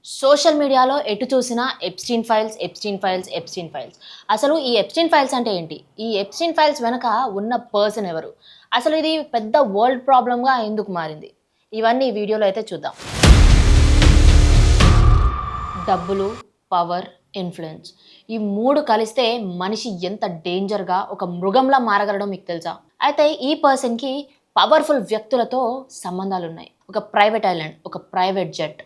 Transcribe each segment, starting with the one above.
Social మీడియాలో ఎటు చూసినా Epstein files, Epstein files, Epstein files. అసలు ఈ ఎప్స్టీన్ ఫైల్స్ అంటే ఏంటి? ఈ ఎప్స్టీన్ ఫైల్స్ వెనక ఉన్న పర్సన్ ఎవరు? అసలు ఇది పెద్ద వరల్డ్ ప్రాబ్లమ్‌గా ఎందుకు మారింది? ఇవన్నీ ఈ వీడియోలో అయితే చూద్దాం. డబ్బులు, పవర్, ఇన్‌ఫ్లుయెన్స్. ఈ 3 కలిస్తే మనిషి ఎంత డేంజర్‌గా ఒక మృగంలా మారగలడో మీకు తెలుసా? అయితే ఈ పర్సన్‌కి పవర్‌ఫుల్ వ్యక్తులతో సంబంధాలున్నాయి. ఒక ప్రైవేట్ ఐలాండ్, ఒక ప్రైవేట్ జెట్.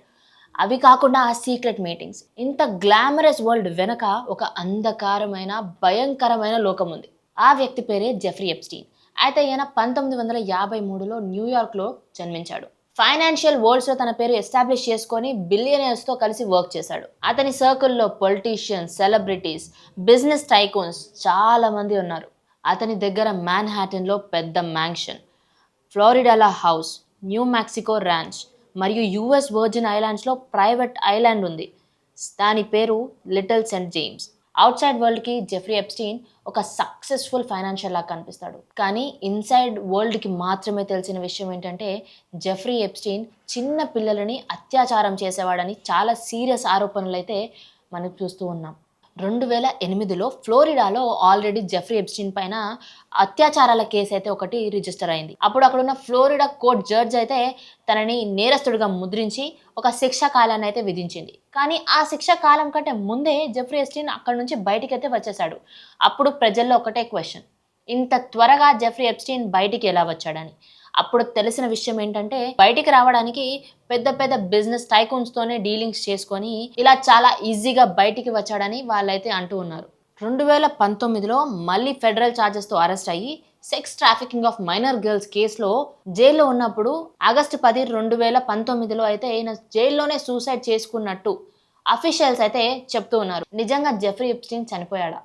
అవి కాకుండా ఆ సీక్రెట్ మీటింగ్స్. ఇంత గ్లామరస్ వరల్డ్ వెనక ఒక అంధకారమైన, భయంకరమైన లోకం ఉంది. ఆ వ్యక్తి పేరే జెఫ్రీ ఎప్స్టీన్. అయితే ఈయన 1953లో న్యూయార్క్‌లో జన్మించాడు. ఫైనాన్షియల్ వరల్డ్స్‌లో తన పేరు ఎస్టాబ్లిష్ చేసుకొని బిలియనీర్స్‌తో కలిసి వర్క్ చేశాడు. అతని సర్కిల్‌లో పొలిటీషియన్స్, సెలబ్రిటీస్, బిజినెస్ టైకూన్స్ చాలా మంది ఉన్నారు. అతని దగ్గర మ్యాన్హాటన్‌లో పెద్ద మ్యాన్షన్, ఫ్లోరిడాలో హౌస్, న్యూ మెక్సికో ర్యాంచ్ మరియు యుఎస్ వర్జిన్ ఐలాండ్స్లో ప్రైవేట్ ఐలాండ్ ఉంది. దాని పేరు little saint James. Outside వరల్డ్కి జెఫ్రీ ఎప్స్టీన్ ఒక సక్సెస్ఫుల్ ఫైనాన్షియల్ లాగా కనిపిస్తాడు. కానీ ఇన్సైడ్ వరల్డ్కి మాత్రమే తెలిసిన విషయం ఏంటంటే జెఫ్రీ ఎప్స్టీన్ చిన్న పిల్లలని అత్యాచారం చేసేవాడని చాలా సీరియస్ ఆరోపణలు అయితే మనం చూస్తూ ఉన్నాం. 2008లో ఫ్లోరిడాలో ఆల్రెడీ జెఫ్రీ ఎప్స్టీన్ పైన అత్యాచారాల కేసు అయితే ఒకటి రిజిస్టర్ అయింది. అప్పుడు అక్కడున్న ఫ్లోరిడా కోర్ట్ జడ్జ్ అయితే తనని నేరస్తుడిగా ముద్రించి ఒక శిక్షా కాలాన్ని అయితే విధించింది. కానీ ఆ శిక్షా కాలం కంటే ముందే జెఫ్రీ ఎప్స్టీన్ అక్కడి నుంచి బయటికైతే వచ్చేసాడు. అప్పుడు ప్రజల్లో ఒకటే క్వశ్చన్, ఇంత త్వరగా జెఫ్రీ ఎప్స్టీన్ బయటికి ఎలా వచ్చాడని. అప్పుడు తెలిసిన విషయం ఏంటంటే బయటికి రావడానికి పెద్ద పెద్ద బిజినెస్ టైకూన్స్తోనే డీలింగ్స్ చేసుకొని ఇలా చాలా ఈజీగా బయటికి వచ్చాడని వాళ్ళైతే అంటూ ఉన్నారు. 2019లో మళ్ళీ ఫెడరల్ ఛార్జెస్తో అరెస్ట్ అయ్యి sex trafficking of minor girls కేసులో జైల్లో ఉన్నప్పుడు ఆగస్టు 10, 2019లో అయితే ఈయన జైల్లోనే సూసైడ్ చేసుకున్నట్టు అఫీషియల్స్ అయితే చెప్తూ ఉన్నారు. నిజంగా జెఫ్రీ ఎప్స్టీన్ చనిపోయాడా?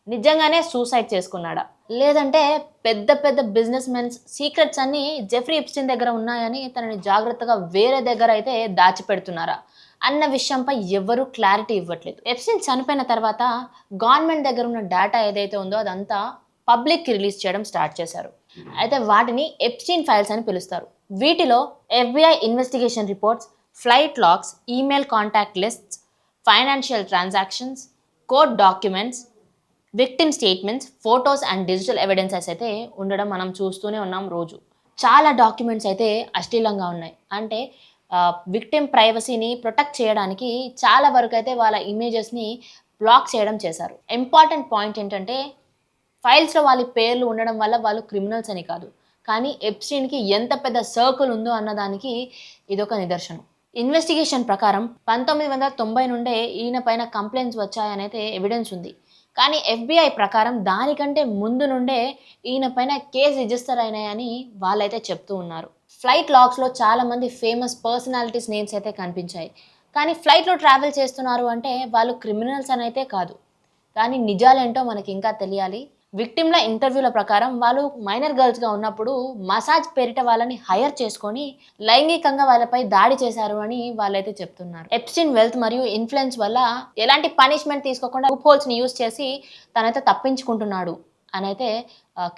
నిజంగానే సూసైడ్ చేసుకున్నాడా? లేదంటే పెద్ద పెద్ద బిజినెస్ మెన్స్ సీక్రెట్స్ అన్నీ జెఫ్రీ ఎప్స్టీన్ దగ్గర ఉన్నాయని తనని జాగ్రత్తగా వేరే దగ్గర అయితే దాచిపెడుతున్నారా అన్న విషయంపై ఎవరూ క్లారిటీ ఇవ్వట్లేదు. ఎప్స్టీన్ చనిపోయిన తర్వాత గవర్నమెంట్ దగ్గర ఉన్న డేటా ఏదైతే ఉందో అదంతా పబ్లిక్కి రిలీజ్ చేయడం స్టార్ట్ చేశారు. అయితే వాటిని ఎప్స్టీన్ ఫైల్స్ అని పిలుస్తారు. వీటిలో FBI investigation reports, flight logs, email contact lists, financial transactions, court documents, victim statements, photos and digital evidences అయితే ఉండడం మనం చూస్తూనే ఉన్నాం రోజు. చాలా డాక్యుమెంట్స్ అయితే అశ్లీలంగా ఉన్నాయి. అంటే విక్టిమ్ ప్రైవసీని ప్రొటెక్ట్ చేయడానికి చాలా వరకు అయితే వాళ్ళ ఇమేజెస్ని బ్లాక్ చేయడం చేశారు. ఇంపార్టెంట్ పాయింట్ ఏంటంటే ఫైల్స్లో వాళ్ళ పేర్లు ఉండడం వల్ల వాళ్ళు క్రిమినల్స్ అని కాదు, కానీ ఎప్స్టీన్కి ఎంత పెద్ద సర్కిల్ ఉందో అన్నదానికి ఇదొక నిదర్శనం. ఇన్వెస్టిగేషన్ ప్రకారం 1990 నుండే ఈయన పైన కంప్లైంట్స్ వచ్చాయనైతే ఎవిడెన్స్ ఉంది. కానీ FBI ప్రకారం దానికంటే ముందు నుండే ఈయన పైన కేసు రిజిస్టర్ అయినాయని వాళ్ళైతే చెప్తూ ఉన్నారు. ఫ్లైట్ లాగ్స్లో చాలామంది ఫేమస్ పర్సనాలిటీస్ నేమ్స్ అయితే కనిపించాయి. కానీ ఫ్లైట్లో ట్రావెల్ చేస్తున్నారు అంటే వాళ్ళు క్రిమినల్స్ అని అయితే కాదు. కానీ నిజాలేంటో మనకి ఇంకా తెలియాలి. విక్టిమ్ల ఇంటర్వ్యూల ప్రకారం వాళ్ళు మైనర్ గర్ల్స్గా ఉన్నప్పుడు మసాజ్ పేరిట వాళ్ళని హైర్ చేసుకొని లైంగికంగా వాళ్ళపై దాడి చేశారు అని వాళ్ళైతే చెప్తున్నారు. ఎప్స్టీన్ వెల్త్ మరియు ఇన్ఫ్లుయెన్స్ వల్ల ఎలాంటి పనిష్మెంట్ తీసుకోకుండా లూప్ హోల్స్ని యూజ్ చేసి తనైతే తప్పించుకుంటున్నాడు అని అయితే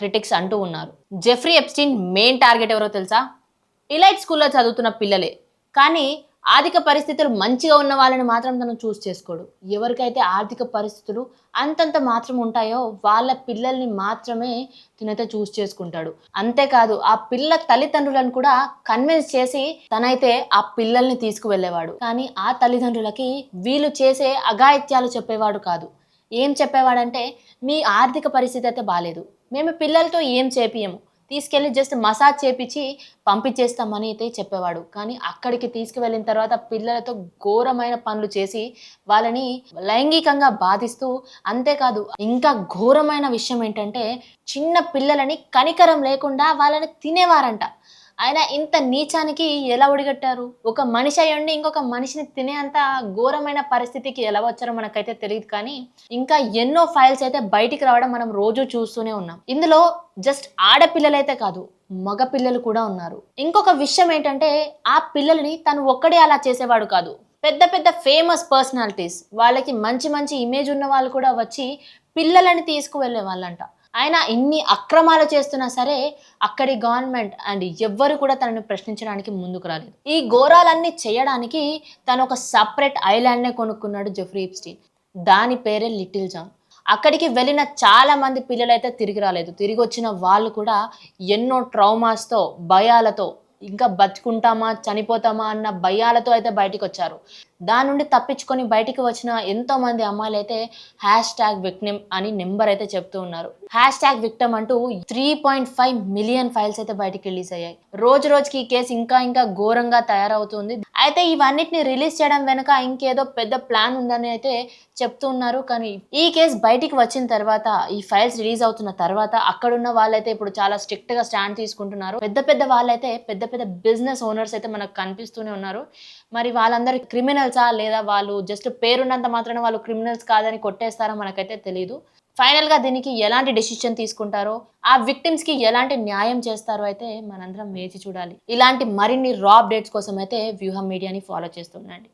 క్రిటిక్స్ అంటూ ఉన్నారు. జెఫ్రీ ఎప్స్టీన్ మెయిన్ టార్గెట్ ఎవరో తెలుసా? ఇలైట్ స్కూల్లో చదువుతున్న పిల్లలే. కానీ ఆర్థిక పరిస్థితులు మంచిగా ఉన్న వాళ్ళని మాత్రం తను చూస్ చేసుకోడు. ఎవరికైతే ఆర్థిక పరిస్థితులు అంతంత మాత్రం ఉంటాయో వాళ్ళ పిల్లల్ని మాత్రమే తనైతే చూస్ చేసుకుంటాడు. అంతేకాదు ఆ పిల్ల తల్లిదండ్రులను కూడా కన్విన్స్ చేసి తనైతే ఆ పిల్లల్ని తీసుకువెళ్ళేవాడు. కానీ ఆ తల్లిదండ్రులకి వీళ్ళు చేసే అఘాయిత్యాలు చెప్పేవాడు కాదు. ఏం చెప్పేవాడంటే మీ ఆర్థిక పరిస్థితి అయితే బాగాలేదు, మేము పిల్లలతో ఏం చేపియము, తీసుకెళ్ళి జస్ట్ మసాజ్ చేపించి పంపించేస్తామని అయితే చెప్పేవాడు. కానీ అక్కడికి తీసుకువెళ్ళిన తర్వాత పిల్లలతో ఘోరమైన పనులు చేసి వాళ్ళని లైంగికంగా బాధిస్తూ, అంతేకాదు ఇంకా ఘోరమైన విషయం ఏంటంటే చిన్న పిల్లలని కనికరం లేకుండా వాళ్ళని తినేవారంట. ఆయన ఇంత నీచానికి ఎలా ఒడిగట్టారు? ఒక మనిషి అయ్యుండి ఇంకొక మనిషిని తినేంత ఘోరమైన పరిస్థితికి ఎలా వచ్చారో మనకైతే తెలియదు. కానీ ఇంకా ఎన్నో ఫైల్స్ అయితే బయటికి రావడం మనం రోజు చూస్తూనే ఉన్నాం. ఇందులో జస్ట్ ఆడపిల్లలైతే కాదు, మగ పిల్లలు కూడా ఉన్నారు. ఇంకొక విషయం ఏంటంటే ఆ పిల్లల్ని తను ఒక్కడే అలా చేసేవాడు కాదు. పెద్ద పెద్ద ఫేమస్ పర్సనాలిటీస్, వాళ్ళకి మంచి మంచి ఇమేజ్ ఉన్న వాళ్ళు కూడా వచ్చి పిల్లలని తీసుకువెళ్ళే వాళ్ళంట. ఆయన ఇన్ని అక్రమాలు చేస్తున్నా సరే అక్కడి గవర్నమెంట్ అండ్ ఎవ్వరు కూడా తనని ప్రశ్నించడానికి ముందుకు రాలేదు. ఈ ఘోరాలన్నీ చేయడానికి తను ఒక సపరేట్ ఐలాండ్నే కొనుక్కున్నాడు జెఫ్రీ ఎప్స్టీన్. దాని పేరే లిటిల్ జాన్. అక్కడికి వెళ్ళిన చాలా మంది పిల్లలైతే తిరిగి రాలేదు. తిరిగి వచ్చిన వాళ్ళు కూడా ఎన్నో ట్రామాస్తో, భయాలతో, ఇంకా బతుకుంటామా చనిపోతామా అన్న భయాలతో అయితే బయటికి వచ్చారు. దాని నుండి తప్పించుకొని బయటికి వచ్చిన ఎంతో మంది అమ్మాయిలు అయితే #విక్టిమ్ అని నెంబర్ అయితే చెప్తూ ఉన్నారు. #విక్టిమ్ అంటూ 3.5 మిలియన్ ఫైల్స్ అయితే బయటికి రిలీజ్ అయ్యాయి. రోజు రోజుకి ఈ కేసు ఇంకా ఘోరంగా తయారవుతుంది. అయితే ఇవన్నిటిని రిలీజ్ చేయడం వెనుక ఇంకేదో పెద్ద ప్లాన్ ఉందని అయితే చెప్తూ ఉన్నారు. కానీ ఈ కేసు బయటికి వచ్చిన తర్వాత, ఈ ఫైల్స్ రిలీజ్ అవుతున్న తర్వాత అక్కడున్న వాళ్ళైతే ఇప్పుడు చాలా స్ట్రిక్ట్ గా స్టాండ్ తీసుకుంటున్నారు. పెద్ద వాళ్ళైతే పెద్ద బిజినెస్ ఓనర్స్ అయితే మనకు కనిపిస్తూనే ఉన్నారు. మరి వాళ్ళందరూ క్రిమినల్సా లేదా వాళ్ళు జస్ట్ పేరున్నంత మాత్రాన వాళ్ళు క్రిమినల్స్ కాదని కొట్టేస్తారో మనకైతే తెలియదు. ఫైనల్ గా దీనికి ఎలాంటి డెసిషన్ తీసుకుంటారో, ఆ విక్టిమ్స్ కి ఎలాంటి న్యాయం చేస్తారో అయితే మనందరం వేచి చూడాలి. ఇలాంటి మరిన్ని రా అప్డేట్స్ కోసం అయితే వ్యూహం మీడియాని ఫాలో చేస్తుండండి.